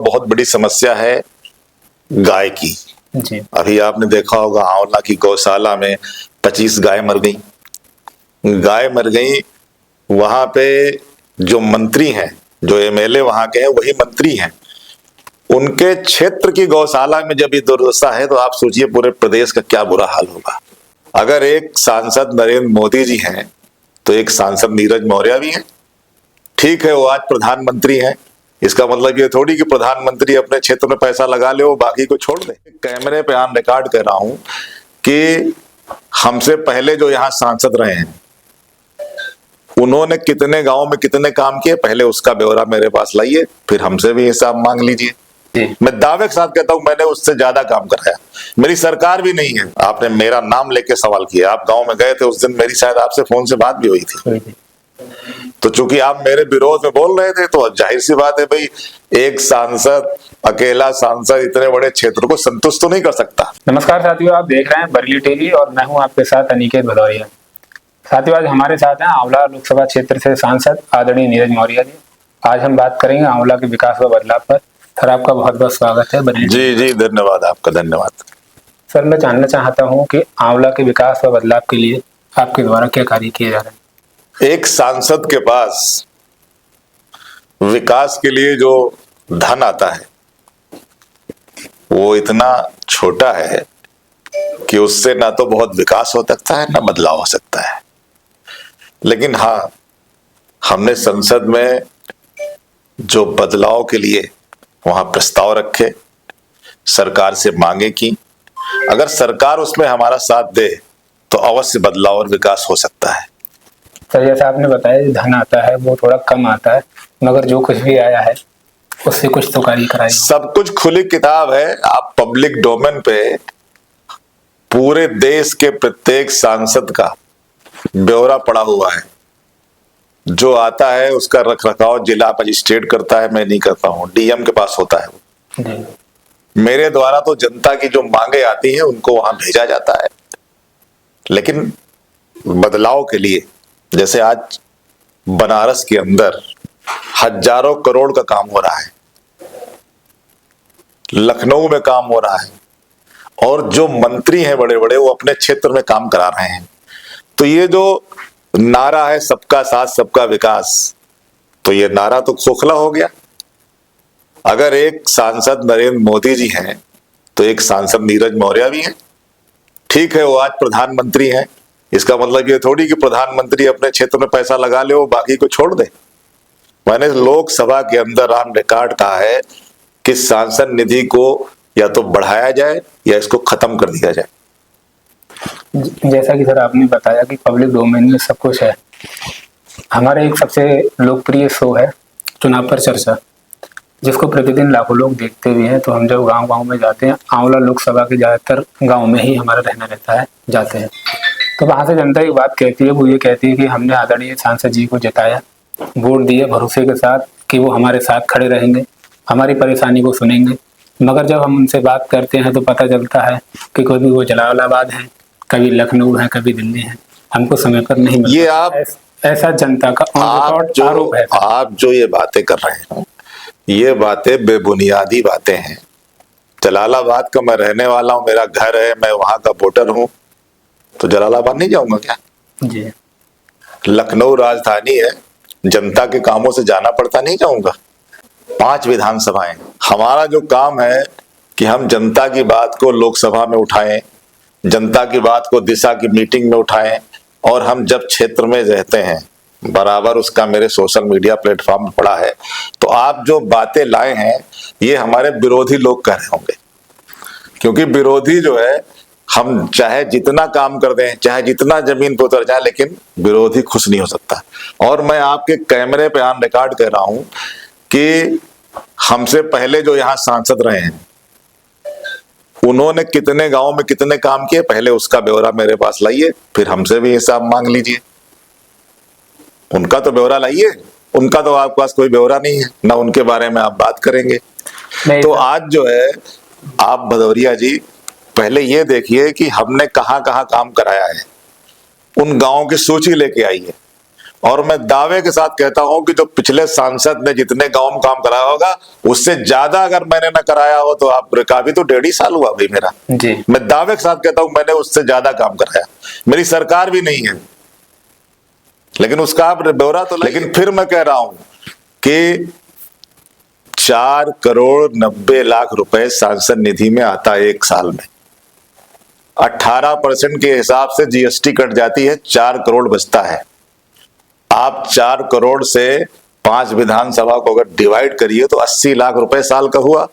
बहुत बड़ी समस्या है गाय की। जी। अभी आपने देखा होगा आंवला की गौशाला में 25 गाय मर गई। गाय मर गई, वहां पे जो मंत्री हैं, जो एमएलए वहां के हैं, वही मंत्री हैं। उनके क्षेत्र की गौशाला में जब ये दुर्दशा है तो आप सोचिए पूरे प्रदेश का क्या बुरा हाल होगा। अगर एक सांसद नरेंद्र मोदी जी हैं तो एक सांसद नीरज मौर्य भी हैं। ठीक है, वो आज प्रधानमंत्री हैं, इसका मतलब ये थोड़ी कि प्रधानमंत्री अपने क्षेत्र में पैसा लगा ले वो बाकी को छोड़ दे। कैमरे पे ऑन रिकॉर्ड कर रहा हूं कि हमसे पहले जो यहाँ सांसद रहे हैं उन्होंने कितने गांव में कितने काम किए, पहले उसका ब्यौरा मेरे पास लाइए, फिर हमसे भी हिसाब मांग लीजिए। मैं दावे के साथ कहता हूं मैंने उससे ज्यादा काम कराया। मेरी सरकार भी नहीं है। आपने मेरा नाम लेके सवाल किया, आप गांव में गए थे उस दिन, मेरी शायद आपसे फोन से बात भी हुई थी। तो चूंकि आप मेरे विरोध में बोल रहे थे तो जाहिर सी बात है भाई, एक सांसद, अकेला सांसद इतने बड़े क्षेत्र को संतुष्ट तो नहीं कर सकता। नमस्कार साथियों, आप देख रहे हैं बरेली टीवी और मैं हूं आपके साथ अनिकेत भदौरिया। साथियों, आज हमारे साथ हैं आंवला लोकसभा क्षेत्र से सांसद आदरणीय नीरज मौर्य जी। आज हम बात करेंगे आंवला के विकास व बदलाव पर। सर, आपका बहुत बहुत स्वागत है बरेली। जी जी, धन्यवाद, आपका धन्यवाद। सर, मैं जानना चाहता हूँ कि आंवला के विकास व बदलाव के लिए आपके द्वारा क्या कार्य किए जा रहे हैं। एक सांसद के पास विकास के लिए जो धन आता है वो इतना छोटा है कि उससे ना तो बहुत विकास हो सकता है ना बदलाव हो सकता है। लेकिन हाँ, हमने संसद में जो बदलाव के लिए वहां प्रस्ताव रखे, सरकार से मांगे की, अगर सरकार उसमें हमारा साथ दे तो अवश्य बदलाव और विकास हो सकता है। सर, जैसा आपने बताया धन आता है वो थोड़ा कम आता है, मगर जो कुछ भी आया है उससे कुछ तो कार्य कराएंगे। सब कुछ खुली किताब है, आप पब्लिक डोमेन पे पूरे देश के प्रत्येक सांसद का ब्यौरा पड़ा हुआ है। जो आता है उसका रख रखाव जिला मजिस्ट्रेट करता है, मैं नहीं करता हूं, डीएम के पास होता है जी। मेरे द्वारा तो जनता की जो मांगे आती हैं उनको वहां भेजा जाता है। लेकिन बदलाव के लिए, जैसे आज बनारस के अंदर हजारों करोड़ का काम हो रहा है, लखनऊ में काम हो रहा है, और जो मंत्री हैं बड़े बड़े वो अपने क्षेत्र में काम करा रहे हैं। तो ये जो नारा है सबका साथ सबका विकास, तो ये नारा तो खोखला हो गया। अगर एक सांसद नरेंद्र मोदी जी हैं तो एक सांसद नीरज मौर्य भी हैं। ठीक है, वो आज प्रधानमंत्री हैं, इसका मतलब ये थोड़ी कि प्रधानमंत्री अपने क्षेत्र में पैसा लगा ले वो बाकी को छोड़ दे। मैंने लोकसभा के अंदर ऑन रिकॉर्ड कहा है कि सांसद निधि को या तो बढ़ाया जाए या इसको खत्म कर दिया जाए। जैसा कि सर आपने बताया कि पब्लिक डोमेन में सब कुछ है। हमारा एक सबसे लोकप्रिय शो है चुनाव पर चर्चा, जिसको प्रतिदिन लाखों लोग देखते भी हैं। तो हम जब गांव-गांव में जाते हैं, आंवला लोकसभा के ज्यादातर गांव में ही हमारा रहना रहता है, जाते हैं, तो वहां से जनता एक बात कहती है, वो ये कहती है कि हमने आदरणीय सांसद जी को जिताया, वोट दिए भरोसे के साथ कि वो हमारे साथ खड़े रहेंगे, हमारी परेशानी को सुनेंगे। मगर जब हम उनसे बात करते हैं तो पता चलता है कि कभी वो जलालाबाद है, कभी लखनऊ है, कभी दिल्ली है, हमको समय पर नहीं मिलता। ये आप ऐसा जनता का आरोप है। आप जो ये बातें कर रहे हैं ये बातें बेबुनियादी बातें हैं। जलालाबाद का मैं रहने वाला हूं, मेरा घर है, मैं वहां का वोटर हूं, तो जलालाबाद नहीं जाऊंगा क्या? जी। लखनऊ राजधानी है, जनता के कामों से जाना पड़ता, नहीं जाऊंगा। 5 विधानसभाएं, हमारा जो काम है कि हम जनता की बात को लोकसभा में उठाएं, जनता की बात को दिशा की मीटिंग में उठाएं, और हम जब क्षेत्र में रहते हैं बराबर उसका मेरे सोशल मीडिया प्लेटफॉर्म पर पड़ा है। तो आप जो बातें लाए हैं ये हमारे विरोधी लोग कह रहे होंगे, क्योंकि विरोधी जो है, हम चाहे जितना काम कर दें, चाहे जितना जमीन पर उतर जाए, लेकिन विरोधी खुश नहीं हो सकता। और मैं आपके कैमरे पे ऑन रिकॉर्ड कर रहा हूं कि हमसे पहले जो यहाँ सांसद रहे हैं उन्होंने कितने गांव में कितने काम किए, पहले उसका ब्यौरा मेरे पास लाइए, फिर हमसे भी हिसाब मांग लीजिए। उनका तो ब्यौरा लाइए, उनका तो आपके पास कोई ब्यौरा नहीं है, ना उनके बारे में आप बात करेंगे। तो आज जो है आप भदौरिया जी पहले ये देखिए कि हमने कहां कहां काम कराया है, उन गांवों की सूची लेके आइए, और मैं दावे के साथ कहता हूं कि जो पिछले सांसद ने जितने गांव में काम कराया होगा उससे ज्यादा अगर मैंने न कराया हो तो आप का भी तो 1.5 साल हुआ भाई मेरा जी। मैं दावे के साथ कहता हूं मैंने उससे ज्यादा काम कराया। मेरी सरकार भी नहीं है, लेकिन उसका आप ब्यौरा तो, लेकिन फिर मैं कह रहा हूं कि 4,90,00,000 रुपए सांसद निधि में आता है एक साल में। 18% के हिसाब से जीएसटी कट जाती है, 4 करोड़ बचता है। आप 4 करोड़ से 5 विधानसभा को अगर डिवाइड करिए तो 80 लाख रुपए साल का हुआ।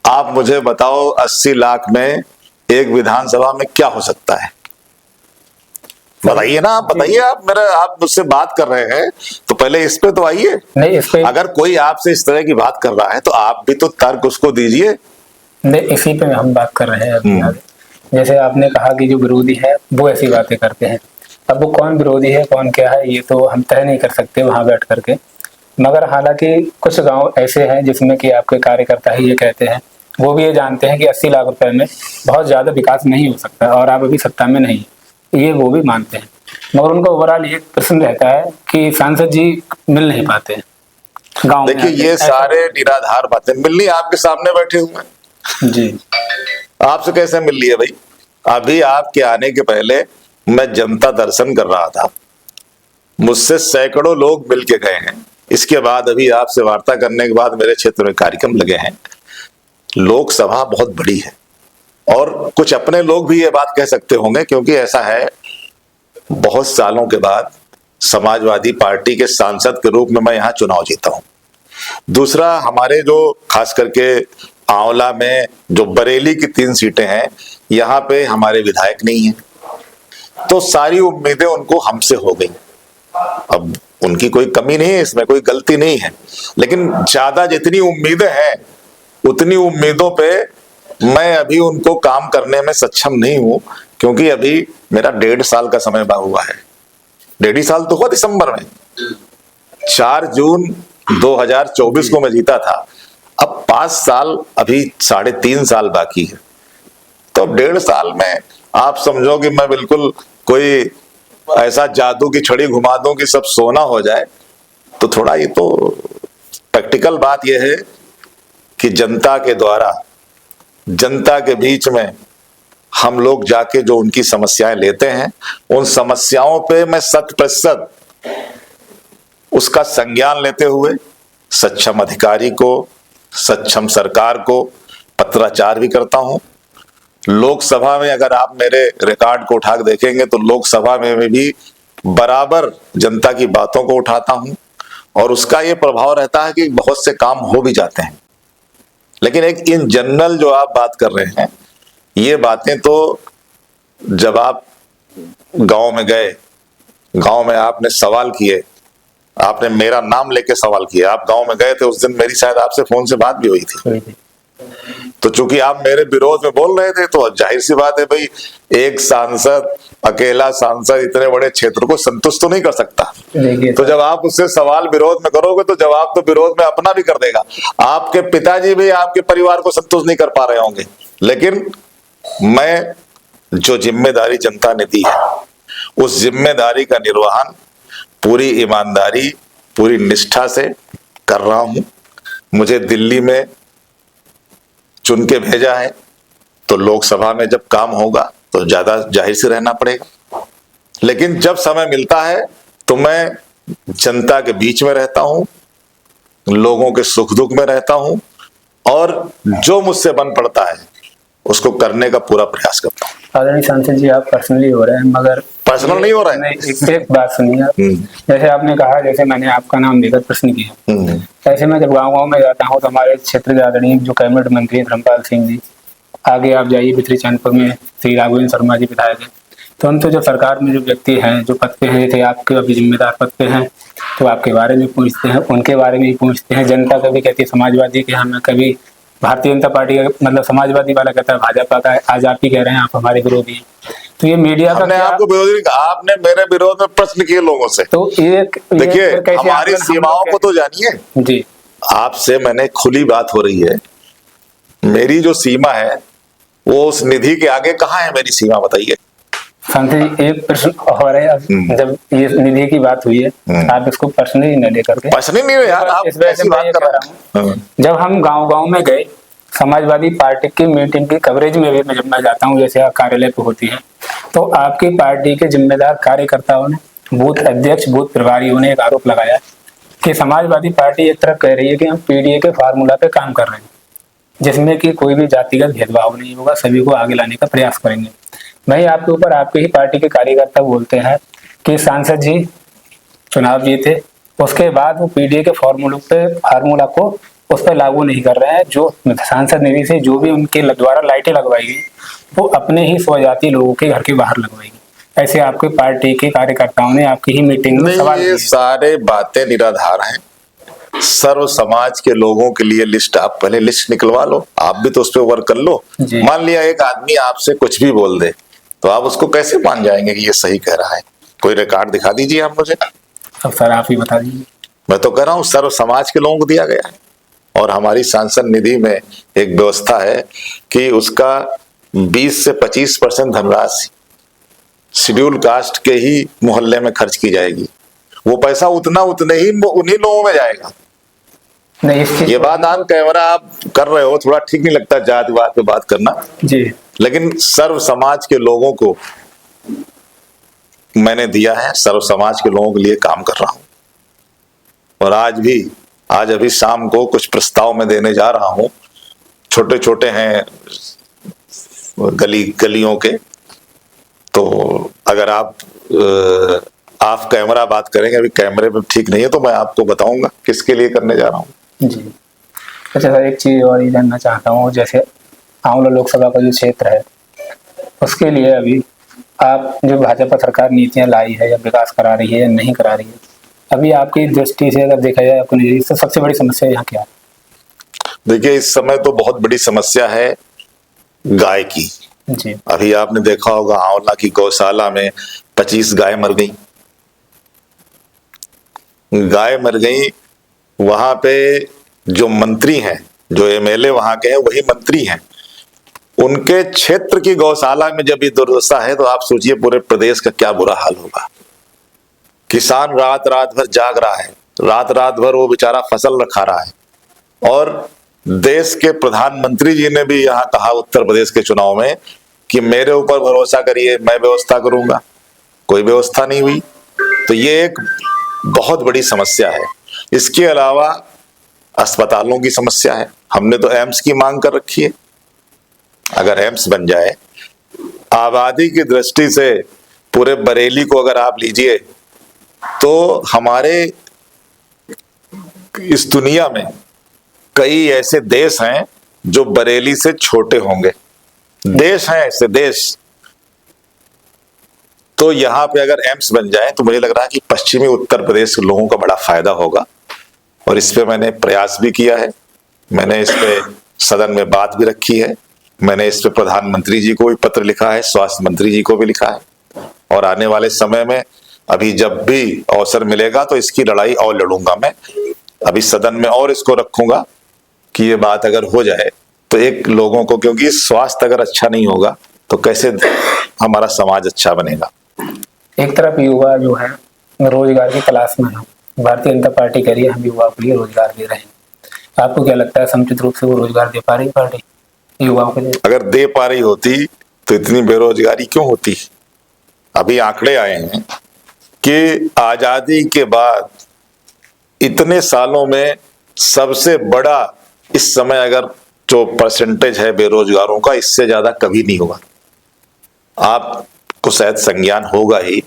आप मुझे बताओ 80 लाख में एक विधानसभा में क्या हो सकता है? बताइए ना, आप बताइए। आप मुझसे बात कर रहे हैं तो पहले इस पे तो आइए। नहीं, इस पे अगर कोई आपसे इस तरह की बात कर रहा है तो आप भी तो तर्क उसको दीजिए। नहीं, इसी पे हम बात कर रहे हैं अभी आगे। जैसे आपने कहा कि जो विरोधी है वो ऐसी बातें करते हैं, अब वो कौन विरोधी है कौन क्या है ये तो हम तय नहीं कर सकते वहां बैठ करके। मगर हालांकि कुछ गांव ऐसे हैं जिसमें कि आपके कार्यकर्ता ही ये कहते हैं, वो भी ये जानते हैं कि 80 लाख रुपए में बहुत ज्यादा विकास नहीं हो सकता और आप अभी सत्ता में नहीं, ये वो भी मानते हैं। मगर उनका ओवरऑल ये प्रश्न रहता है कि सांसद जी मिल नहीं पाते गाँव में। देखिए ये सारे निराधार बातें मिल रही, आपके सामने बैठे हुए हैं जी। आपसे कैसे मिल रही है भाई? अभी आपके आने के पहले मैं जनता दर्शन कर रहा था, मुझसे सैकड़ों लोग मिल के गए हैं। इसके बाद अभी आपसे वार्ता करने के बाद मेरे क्षेत्र में कार्यक्रम लगे हैं। लोकसभा बहुत बड़ी है और कुछ अपने लोग भी ये बात कह सकते होंगे, क्योंकि ऐसा है बहुत सालों के बाद समाजवादी पार्टी के सांसद के रूप में मैं यहाँ चुनाव जीता हूँ। दूसरा, हमारे जो खास करके आंवला में जो बरेली की 3 सीटें हैं, यहाँ पे हमारे विधायक नहीं हैं, तो सारी उम्मीदें उनको हमसे हो गई। अब उनकी कोई कमी नहीं है, इसमें कोई गलती नहीं है, लेकिन ज्यादा जितनी उम्मीदें हैं उतनी उम्मीदों पे मैं अभी उनको काम करने में सक्षम नहीं हूं, क्योंकि अभी मेरा 1.5 साल का समय हुआ है। 1.5 साल तो हुआ दिसंबर में, 4 जून 2024 को मैं जीता था। अब 5 साल, अभी 3.5 साल बाकी है। तो 1.5 साल में आप समझो कि मैं बिल्कुल कोई ऐसा जादू की छड़ी घुमा दूं कि सब सोना हो जाए, तो थोड़ा ये तो प्रैक्टिकल बात यह है कि जनता के द्वारा जनता के बीच में हम लोग जाके जो उनकी समस्याएं लेते हैं, उन समस्याओं पे मैं 100% उसका संज्ञान लेते हुए सक्षम अधिकारी को, सक्षम सरकार को पत्राचार भी करता हूं। लोकसभा में अगर आप मेरे रिकॉर्ड को उठा के देखेंगे तो लोकसभा में भी बराबर जनता की बातों को उठाता हूं और उसका ये प्रभाव रहता है कि बहुत से काम हो भी जाते हैं। लेकिन एक इन जनरल जो आप बात कर रहे हैं, ये बातें तो जब आप गांव में गए, गांव में आपने सवाल किए, आपने मेरा नाम लेके सवाल किया, आप गांव में गए थे उस दिन, मेरी शायद आपसे फोन से बात भी हुई थी। तो चूंकि आप मेरे विरोध में बोल रहे थे तो जाहिर सी बात है भाई, एक सांसद, अकेला सांसद इतने बड़े क्षेत्र को संतुष्ट तो नहीं कर सकता। तो जब आप उससे सवाल विरोध में करोगे तो जवाब तो विरोध में अपना भी कर देगा। आपके पिताजी भी आपके परिवार को संतुष्ट नहीं कर पा रहे होंगे, लेकिन मैं जो जिम्मेदारी जनता ने दी है उस जिम्मेदारी का निर्वहन पूरी ईमानदारी, पूरी निष्ठा से कर रहा हूं। मुझे दिल्ली में चुन के भेजा है, तो लोकसभा में जब काम होगा तो ज्यादा जाहिर से रहना पड़ेगा, लेकिन जब समय मिलता है तो मैं जनता के बीच में रहता हूं, लोगों के सुख दुख में रहता हूं और जो मुझसे बन पड़ता है उसको करने का पूरा प्रयास करता हूं। आदरणीय सांसद जी, आप पर्सनली हो रहे हैं, मगर पर्सनल नहीं हो रहा है। एक बात सुनिए, जैसे आपने कहा, जैसे मैंने आपका नाम लेकर प्रश्न किया, ऐसे में जब गांव-गांव में जाता हूं तो हमारे क्षेत्र के आदरणीय जो कैबिनेट मंत्री धर्मपाल सिंह जी, आगे आप जाइए भितरी चैनपुर में श्री राघवेंद्र शर्मा जी विधायक है, तो हम तो जो सरकार में जो व्यक्ति हैं, जो पद पे हैं, जैसे आपके अभी जिम्मेदार पद पे हैं, तो आपके बारे में पूछते हैं, उनके बारे में ही पूछते हैं। जनता कभी कहती है समाजवादी के, हमें कभी भारतीय जनता पार्टी का, मतलब समाजवादी वाला कहता है भाजपा का, आज आप ही कह रहे हैं आप हमारे विरोधी हैं। तो ये मीडिया का, हमने आपको विरोधी नहीं कहा, आपने मेरे विरोध में प्रश्न किए लोगों से। तो देखिए, हमारी सीमाओं को तो जानिए जी। आपसे मैंने खुली बात हो रही है, मेरी जो सीमा है वो उस निधि के आगे कहाँ है मेरी सीमा, बताइए। सांसद जी, एक प्रश्न और है। अब जब ये निधि की बात हुई है, आप इसको पर्सनली न लेकर के, पर्सनली नहीं हो यार, आप इस वजह से ऐसी मैं बात ये कर कह रहा हूँ, जब हम गांव-गांव में गए, समाजवादी पार्टी की मीटिंग की कवरेज में भी जब मैं जाता हूँ, जैसे कार्यालय पे होती है, तो आपकी पार्टी के जिम्मेदार कार्यकर्ताओं ने, बूथ अध्यक्ष, बूथ प्रभारियों ने एक आरोप लगाया कि समाजवादी पार्टी एक तरफ कह रही है कि हम पीडीए के फार्मूला पे काम कर रहे हैं, जिसमें कि कोई भी जातिगत भेदभाव नहीं होगा, सभी को आगे लाने का प्रयास करेंगे। वहीं आपके ऊपर आपके ही पार्टी के कार्यकर्ता बोलते हैं कि सांसद जी चुनाव जीते, उसके बाद वो पीडीए के फार्मूला को उस पर लागू नहीं कर रहे हैं। जो सांसद निधि से जो भी उनके द्वारा लाइटें लगवाई गई, वो अपने ही स्वजाति लोगों के घर के बाहर लगवाई गई। ऐसे आपके पार्टी के कार्यकर्ताओं ने आपकी ही मीटिंग में सवाल ये सारे बातें निराधार हैं। सर्व समाज के लोगों के लिए लिस्ट, आप पहले लिस्ट निकलवा लो, आप भी तो उस पर वर्क कर लो। मान लिया एक आदमी आपसे कुछ भी बोल दे, तो आप उसको कैसे मान जाएंगे कि ये सही कह रहा है? कोई रिकॉर्ड दिखा दीजिए आप मुझे। अब सर आप ही बता दीजिए। मैं तो कह रहा हूँ सर्व समाज के लोगों को दिया गया है, और हमारी सांसद निधि में एक व्यवस्था है कि उसका 20 से 25% धनराशि शेड्यूल कास्ट के ही मोहल्ले में खर्च की जाएगी। वो पैसा उतने ही उन्हीं लोगों में जाएगा। नहीं, ये बात ऑन कैमरा आप कर रहे हो, थोड़ा ठीक नहीं लगता जातिवाद पे बात करना जी, लेकिन सर्व समाज के लोगों को मैंने दिया है, सर्व समाज के लोगों के लिए काम कर रहा हूं। और आज अभी शाम को कुछ प्रस्ताव में देने जा रहा हूं, छोटे छोटे हैं गलियों के। तो अगर आप कैमरा बात करेंगे, अभी कैमरे पे ठीक नहीं है, तो मैं आपको बताऊंगा किसके लिए करने जा रहा हूँ। जी, अच्छा सर, एक चीज और ये जानना चाहता हूँ, जैसे आंवला लोकसभा का जो क्षेत्र है, उसके लिए अभी आप जो भाजपा सरकार नीतियां लाई है या विकास करा रही है या नहीं करा रही है, अभी आपकी दृष्टि से अगर देखा जाए अपनी, तो सबसे बड़ी समस्या यहाँ क्या है? देखिए, इस समय तो बहुत बड़ी समस्या है गाय की। जी, अभी आपने देखा होगा आंवला की गौशाला में 25 गाय मर गई। वहां पे जो मंत्री हैं, जो एमएलए वहां के हैं, वही मंत्री हैं। उनके क्षेत्र की गौशाला में जब ये दुर्दशा है, तो आप सोचिए पूरे प्रदेश का क्या बुरा हाल होगा। किसान रात रात भर जाग रहा है, रात रात भर वो बेचारा फसल रखा रहा है। और देश के प्रधानमंत्री जी ने भी यहाँ कहा उत्तर प्रदेश के चुनाव में कि मेरे ऊपर भरोसा करिए, मैं व्यवस्था करूंगा। कोई व्यवस्था नहीं हुई। तो ये एक बहुत बड़ी समस्या है। इसके अलावा अस्पतालों की समस्या है। हमने तो एम्स की मांग कर रखी है। अगर एम्स बन जाए, आबादी की दृष्टि से पूरे बरेली को अगर आप लीजिए, तो हमारे इस दुनिया में कई ऐसे देश हैं जो बरेली से छोटे होंगे। देश हैं ऐसे देश। तो यहाँ पे अगर एम्स बन जाए, तो मुझे लग रहा है कि पश्चिमी उत्तर प्रदेश के लोगों का बड़ा फायदा होगा। और इस पे मैंने प्रयास भी किया है। मैंने इस पे सदन में बात भी रखी है। मैंने इस पे प्रधानमंत्री जी को भी पत्र लिखा है, स्वास्थ्य मंत्री जी को भी लिखा है। और आने वाले समय में अभी जब भी अवसर मिलेगा, तो इसकी लड़ाई और लड़ूंगा मैं। अभी सदन में और इसको रखूंगा कि ये बात अगर हो जाए, तो एक लोगों को, क्योंकि स्वास्थ्य अगर अच्छा नहीं होगा, तो कैसे हमारा समाज अच्छा बनेगा। एक तरफ युवा जो है रोजगार की तलाश में है। भारतीय जनता पार्टी कह रही है हम युवाओं के लिए रोजगार दे रहे हैं। आपको क्या लगता है, समुचित रूप से वो रोजगार दे पा रही है पार्टी युवाओं के लिए? अगर दे पा रही होती तो इतनी बेरोजगारी क्यों होती? अभी आंकड़े आए हैं कि आजादी के बाद इतने सालों में सबसे बड़ा इस समय अगर जो परसेंटेज है बेरोजगारों का, इससे ज्यादा कभी नहीं होगा। आपको शायद संज्ञान होगा ही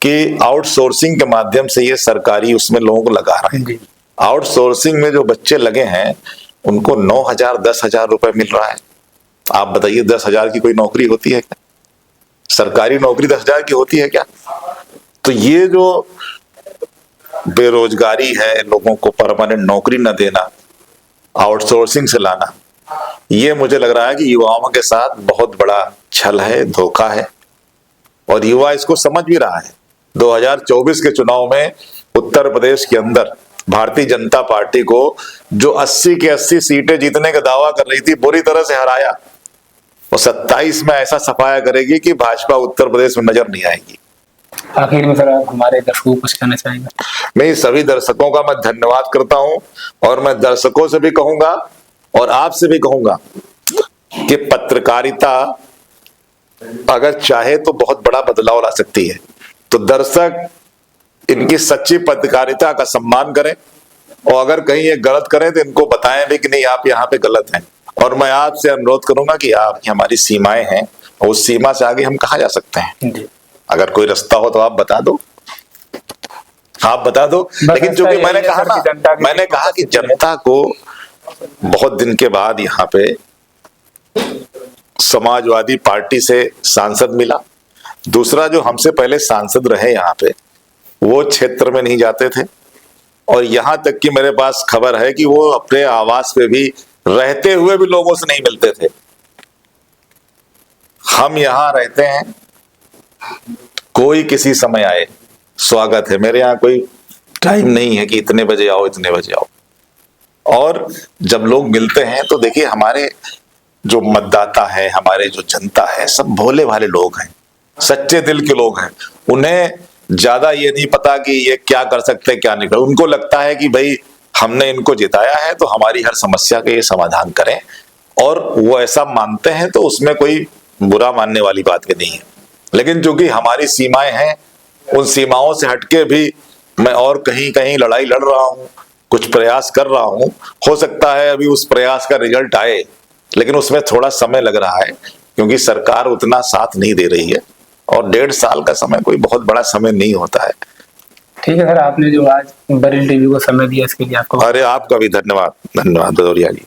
कि आउटसोर्सिंग के माध्यम से ये सरकारी उसमें लोगों को लगा रहे हैं। आउटसोर्सिंग में जो बच्चे लगे हैं, उनको 9,000 10,000 रुपए मिल रहा है। आप बताइए, 10,000 की कोई नौकरी होती है क्या? सरकारी नौकरी 10,000 की होती है क्या? तो ये जो बेरोजगारी है, लोगों को परमानेंट नौकरी न देना, आउटसोर्सिंग से लाना, ये मुझे लग रहा है कि युवाओं के साथ बहुत बड़ा छल है, धोखा है। और युवा इसको समझ भी रहा है। 2024 के चुनाव में उत्तर प्रदेश के अंदर भारतीय जनता पार्टी को जो 80 की 80 सीटें जीतने का दावा कर रही थी, बुरी तरह से हराया। और 27 में ऐसा सफाया करेगी कि भाजपा उत्तर प्रदेश में नजर नहीं आएगी। आखिर में सर आप हमारे दर्शकों को कुछ कहना चाहेंगे? मैं सभी दर्शकों का मैं धन्यवाद करता हूं और मैं दर्शकों से भी कहूंगा और आपसे भी कहूंगा कि पत्रकारिता अगर चाहे तो बहुत बड़ा बदलाव ला सकती है। तो दर्शक इनकी सच्ची पत्रकारिता का सम्मान करें और अगर कहीं ये गलत करें तो इनको बताएं भी कि नहीं आप यहाँ पे गलत हैं। और मैं आपसे अनुरोध करूंगा कि आप हमारी सीमाएं हैं और उस सीमा से आगे हम कहाँ जा सकते हैं। जी। अगर कोई रास्ता हो तो आप बता दो, आप बता दो। लेकिन चूंकि मैंने कहा ना, मैंने कहा कि जनता को बहुत दिन के बाद यहाँ पे समाजवादी पार्टी से सांसद मिला। दूसरा, जो हमसे पहले सांसद रहे यहाँ पे वो क्षेत्र में नहीं जाते थे और यहाँ तक कि मेरे पास खबर है कि वो अपने आवास पे भी रहते हुए भी लोगों से नहीं मिलते थे। हम यहाँ रहते हैं, कोई किसी समय आए स्वागत है। मेरे यहाँ कोई टाइम नहीं है कि इतने बजे आओ इतने बजे आओ। और जब लोग मिलते हैं तो देखिए हमारे जो मतदाता है, हमारे जो जनता है, सब भोले भाले लोग हैं, सच्चे दिल के लोग हैं। उन्हें ज्यादा ये नहीं पता कि ये क्या कर सकते हैं क्या नहीं कर। उनको लगता है कि भाई हमने इनको जिताया है तो हमारी हर समस्या का ये समाधान करें, और वो ऐसा मानते हैं तो उसमें कोई बुरा मानने वाली बात नहीं है। लेकिन चूंकि हमारी सीमाएं हैं, उन सीमाओं से हटके भी मैं और कहीं कहीं लड़ाई लड़ रहा हूं, कुछ प्रयास कर रहा हूं। हो सकता है अभी उस प्रयास का रिजल्ट आए, लेकिन उसमें थोड़ा समय लग रहा है क्योंकि सरकार उतना साथ नहीं दे रही है और 1.5 साल का समय कोई बहुत बड़ा समय नहीं होता है। ठीक है सर, आपने जो आज बरेली टीवी को समय दिया इसके लिए आपको अरे आपका भी धन्यवाद। धन्यवाद भदौरिया जी।